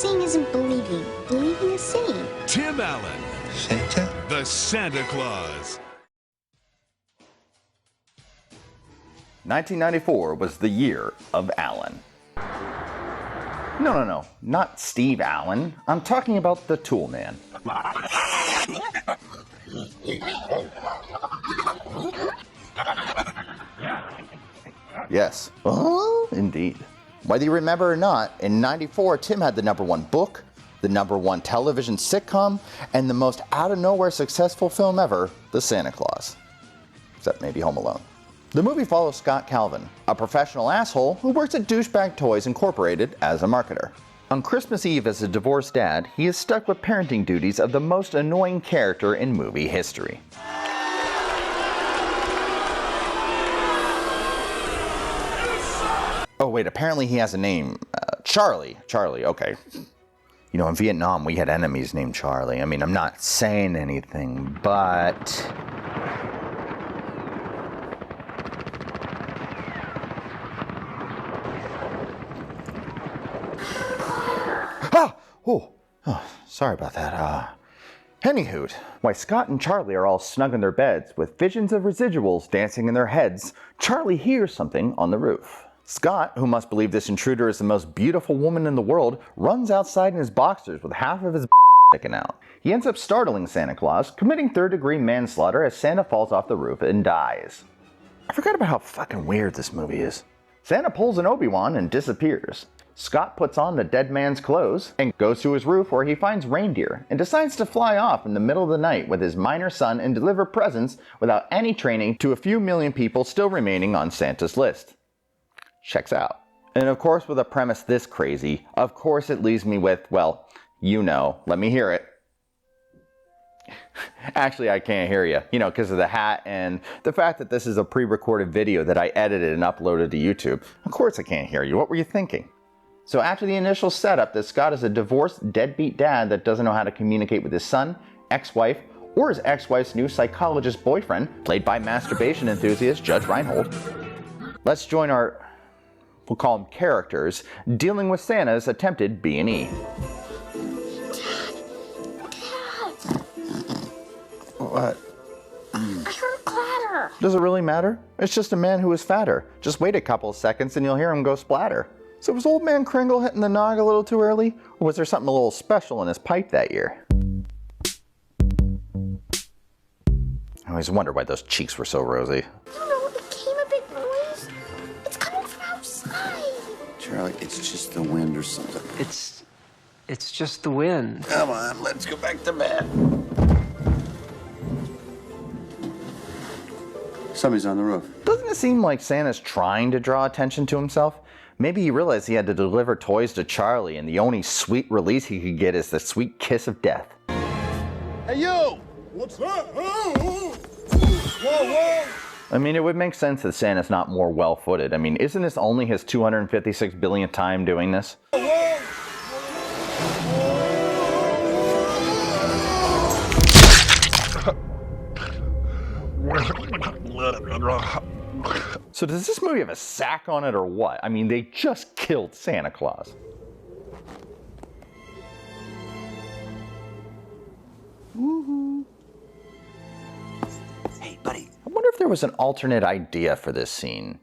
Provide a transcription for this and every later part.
Seeing isn't believing. Believing is seeing. Tim Allen, Santa? the Santa Claus. 1994 was the year of Allen. No, not Steve Allen. I'm talking about the Tool Man. Yes, indeed. Whether you remember or not, in '94, Tim had the #1 book, the #1 television sitcom, and the most out-of-nowhere successful film ever, The Santa Claus. Except maybe Home Alone. The movie follows Scott Calvin, a professional asshole who works at Douchebag Toys Incorporated as a marketer. On Christmas Eve as a divorced dad, he is stuck with parenting duties of the most annoying character in movie history. Oh wait, apparently he has a name. Charlie. Charlie, okay. You know, in Vietnam we had enemies named Charlie. I mean, I'm not saying anything, but... Oh, sorry about that. Anywho, while Scott and Charlie are all snug in their beds with visions of residuals dancing in their heads, Charlie hears something on the roof. Scott, who must believe this intruder is the most beautiful woman in the world, runs outside in his boxers with half of his sticking out. He ends up startling Santa Claus, committing third-degree manslaughter as Santa falls off the roof and dies. I forgot about how fucking weird this movie is. Santa pulls an Obi-Wan and disappears. Scott puts on the dead man's clothes and goes to his roof where he finds reindeer and decides to fly off in the middle of the night with his minor son and deliver presents without any training to a few million people still remaining on Santa's list. Checks out. And of course, with a premise this crazy, of course it leaves me with, well, you know, let me hear it. Actually, I can't hear you, because of the hat and the fact that this is a pre-recorded video that I edited and uploaded to YouTube. Of course I can't hear you. What were you thinking? So after the initial setup that Scott is a divorced, deadbeat dad that doesn't know how to communicate with his son, ex-wife, or his ex-wife's new psychologist boyfriend, played by masturbation enthusiast Judge Reinhold, let's join our, we'll call them characters, dealing with Santa's attempted B&E. What? I heard clatter. Does it really matter? It's just a man who is fatter. Just wait a couple of seconds and you'll hear him go splatter. So was old man Kringle hitting the nog a little too early? Or was there something a little special in his pipe that year? I always wonder why those cheeks were so rosy. No, it came a big noise. It's coming from outside. Charlie, it's just the wind or something. It's just the wind. Come on, let's go back to bed. Somebody's on the roof. Doesn't it seem like Santa's trying to draw attention to himself? Maybe he realized he had to deliver toys to Charlie and the only sweet release he could get is the sweet kiss of death. Hey, you! What's that? Whoa, whoa! I mean, it would make sense that Santa's not more well-footed. I mean, isn't this only his 256 billionth time doing this? So does this movie have a sack on it or what? I mean, they just killed Santa Claus. Woohoo. Hey, buddy. I wonder if there was an alternate idea for this scene.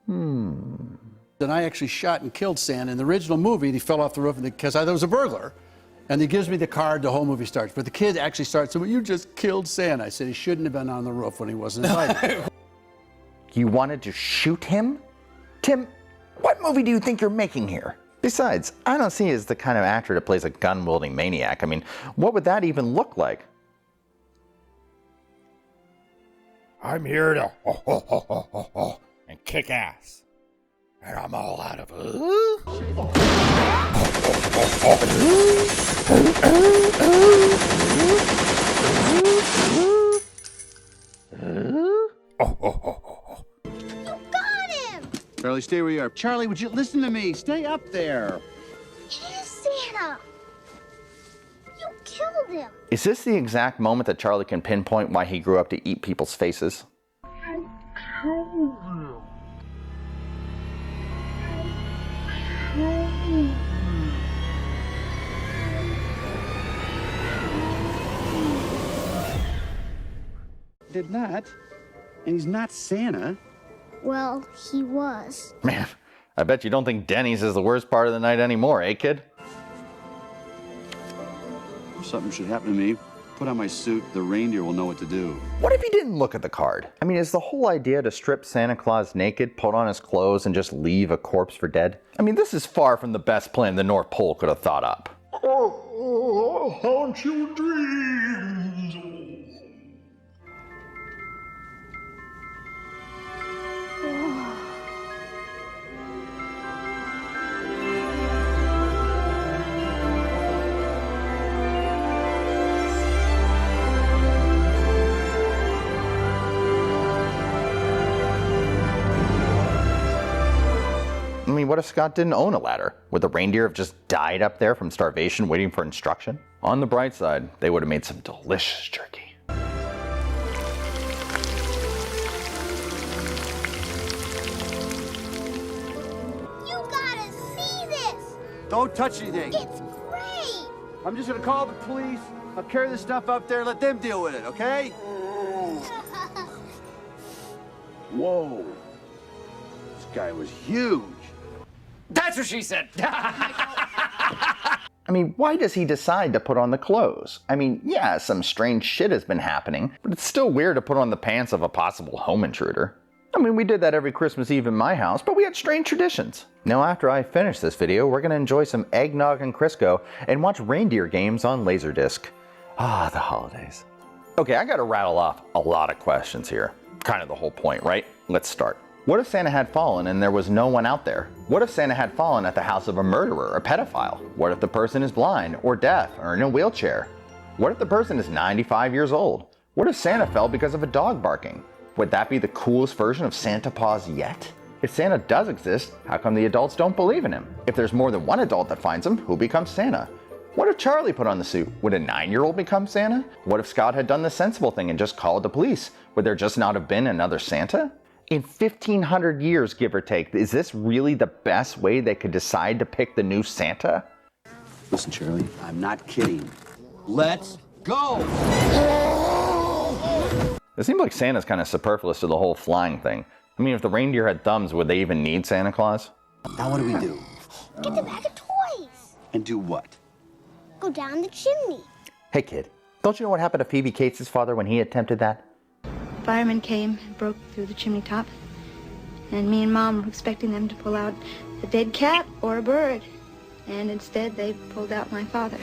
And I actually shot and killed Santa. In the original movie, he fell off the roof because I thought it was a burglar. And he gives me the card, the whole movie starts. But the kid actually starts saying, well, you just killed Santa. I said he shouldn't have been on the roof when he wasn't invited. You wanted to shoot him? Tim, what movie do you think you're making here? Besides, I don't see you as the kind of actor that plays a gun-wielding maniac. I mean, what would that even look like? I'm here to and kick ass. And I'm all out of You got him. Charlie, stay where you are. Charlie, would you listen to me? Stay up there. It is Santa. You killed him. Is this the exact moment that Charlie can pinpoint why he grew up to eat people's faces? did not. And he's not Santa. Well, he was. Man, I bet you don't think Denny's is the worst part of the night anymore, eh, kid? If something should happen to me, put on my suit, the reindeer will know what to do. What if he didn't look at the card? I mean, is the whole idea to strip Santa Claus naked, put on his clothes, and just leave a corpse for dead? I mean, this is far from the best plan the North Pole could have thought up. Haunt your dreams. I mean, what if Scott didn't own a ladder? Would the reindeer have just died up there from starvation waiting for instruction? On the bright side, they would have made some delicious jerky. You gotta see this! Don't touch anything. It's great! I'm just gonna call the police. I'll carry this stuff up there, let them deal with it, okay? Whoa. This guy was huge. That's what she said. I mean, why does he decide to put on the clothes? I mean, yeah, some strange shit has been happening, but it's still weird to put on the pants of a possible home intruder. I mean, we did that every Christmas Eve in my house, but we had strange traditions. Now, after I finish this video, we're gonna enjoy some eggnog and Crisco and watch reindeer games on Laserdisc. Ah, the holidays. Okay, I gotta rattle off a lot of questions here. Kind of the whole point, right? Let's start. What if Santa had fallen and there was no one out there? What if Santa had fallen at the house of a murderer, a pedophile? What if the person is blind or deaf or in a wheelchair? What if the person is 95 years old? What if Santa fell because of a dog barking? Would that be the coolest version of Santa Paws yet? If Santa does exist, how come the adults don't believe in him? If there's more than one adult that finds him, who becomes Santa? What if Charlie put on the suit? Would a 9-year-old become Santa? What if Scott had done the sensible thing and just called the police? Would there just not have been another Santa? In 1,500 years, give or take, is this really the best way they could decide to pick the new Santa? Listen, Charlie, I'm not kidding. Let's go! It seems like Santa's kind of superfluous to the whole flying thing. I mean, if the reindeer had thumbs, would they even need Santa Claus? Now what do we do? Get the bag of toys! And do what? Go down the chimney. Hey kid, don't you know what happened to Phoebe Cates' father when he attempted that? Firemen came and broke through the chimney top, and me and Mom were expecting them to pull out a dead cat or a bird, and instead they pulled out my father.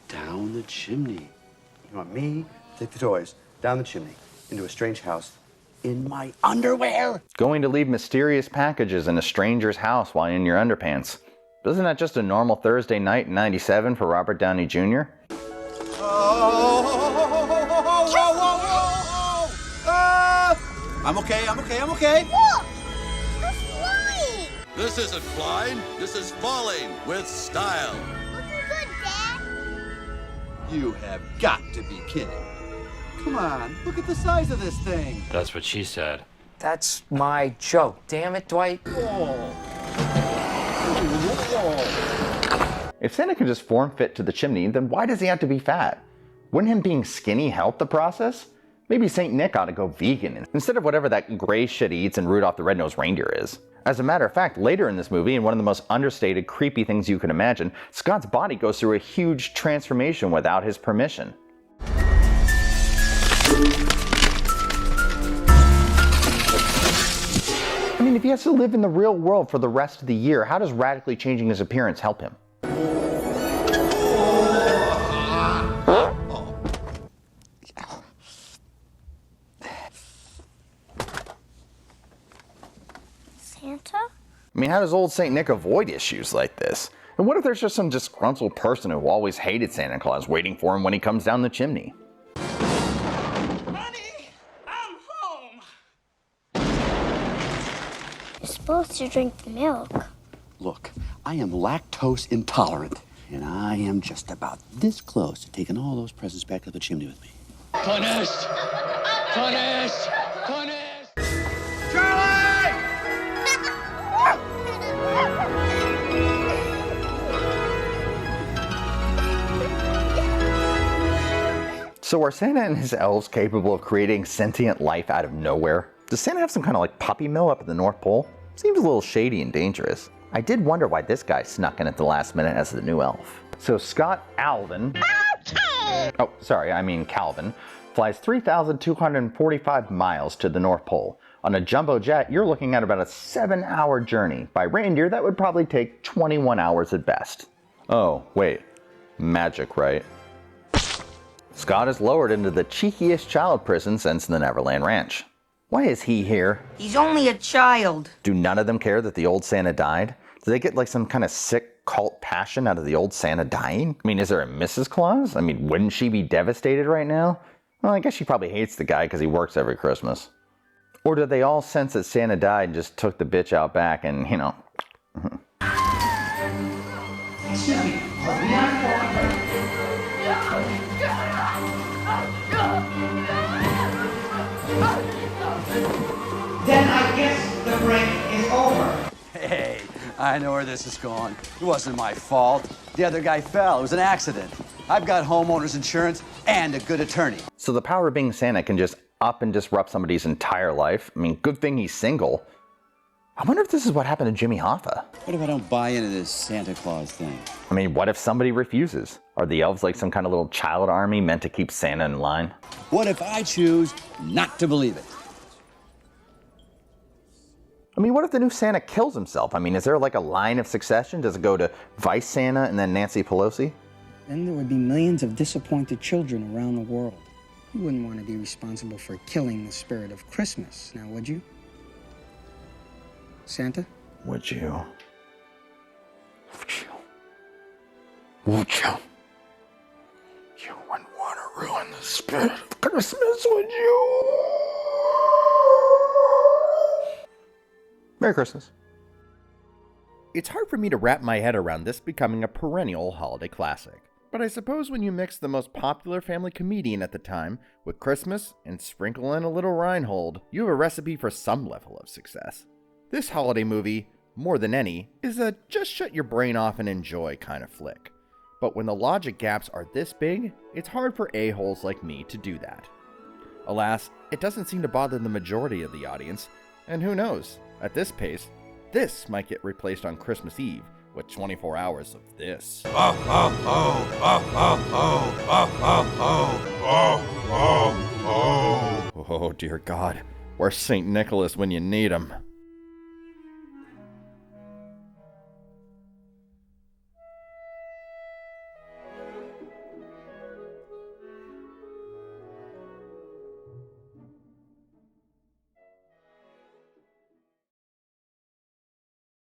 Down the chimney. You want me to take the toys down the chimney into a strange house in my underwear? Going to leave mysterious packages in a stranger's house while in your underpants. Isn't that just a normal Thursday night in '97 for Robert Downey Jr.? I'm okay. Look! We're flying! This isn't flying, this is falling with style. Looking good, Dad. You have got to be kidding. Come on, look at the size of this thing. That's what she said. That's my joke. Damn it, Dwight. If Santa can just form fit to the chimney, then why does he have to be fat? Wouldn't him being skinny help the process? Maybe St. Nick ought to go vegan instead of whatever that gray shit he eats in Rudolph the Red-Nosed Reindeer is. As a matter of fact, later in this movie, in one of the most understated, creepy things you can imagine, Scott's body goes through a huge transformation without his permission. I mean, if he has to live in the real world for the rest of the year, how does radically changing his appearance help him? Santa? I mean, how does old St. Nick avoid issues like this? And what if there's just some disgruntled person who always hated Santa Claus waiting for him when he comes down the chimney? Honey, I'm home. You're supposed to drink the milk. Look, I am lactose intolerant, and I am just about this close to taking all those presents back up the chimney with me. Punished! Punished! Punished! So are Santa and his elves capable of creating sentient life out of nowhere? Does Santa have some kind of like puppy mill up at the North Pole? Seems a little shady and dangerous. I did wonder why this guy snuck in at the last minute as the new elf. So Scott Calvin, Calvin, flies 3,245 miles to the North Pole. On a jumbo jet, you're looking at about a 7-hour journey. By reindeer, that would probably take 21 hours at best. Oh, wait. Magic, right? Scott is lowered into the cheekiest child prison since the Neverland Ranch. Why is he here? He's only a child. Do none of them care that the old Santa died? Do they get like some kind of sick cult passion out of the old Santa dying? I mean, is there a Mrs. Claus? I mean, wouldn't she be devastated right now? Well, I guess she probably hates the guy because he works every Christmas. Or do they all sense that Santa died and just took the bitch out back and, you know... Excuse me, are we on board? Then I guess the break is over. Hey, I know where this is going. It wasn't my fault. The other guy fell. It was an accident. I've got homeowner's insurance and a good attorney. So the power of being Santa can just up and disrupt somebody's entire life? I mean, good thing he's single. I wonder if this is what happened to Jimmy Hoffa. What if I don't buy into this Santa Claus thing? I mean, what if somebody refuses? Are the elves like some kind of little child army meant to keep Santa in line? What if I choose not to believe it? I mean, what if the new Santa kills himself? I mean, is there like a line of succession? Does it go to Vice Santa and then Nancy Pelosi? Then there would be millions of disappointed children around the world. You wouldn't want to be responsible for killing the spirit of Christmas, now would you? Santa? Would you? Would you? You wouldn't want to ruin the spirit of Christmas, would you? Merry Christmas. It's hard for me to wrap my head around this becoming a perennial holiday classic. But I suppose when you mix the most popular family comedian at the time with Christmas and sprinkle in a little Reinhold, you have a recipe for some level of success. This holiday movie, more than any, is a just shut your brain off and enjoy kind of flick. But when the logic gaps are this big, it's hard for a-holes like me to do that. Alas, it doesn't seem to bother the majority of the audience, and who knows, at this pace, this might get replaced on Christmas Eve with 24 hours of this. Oh dear God, where's St. Nicholas when you need him?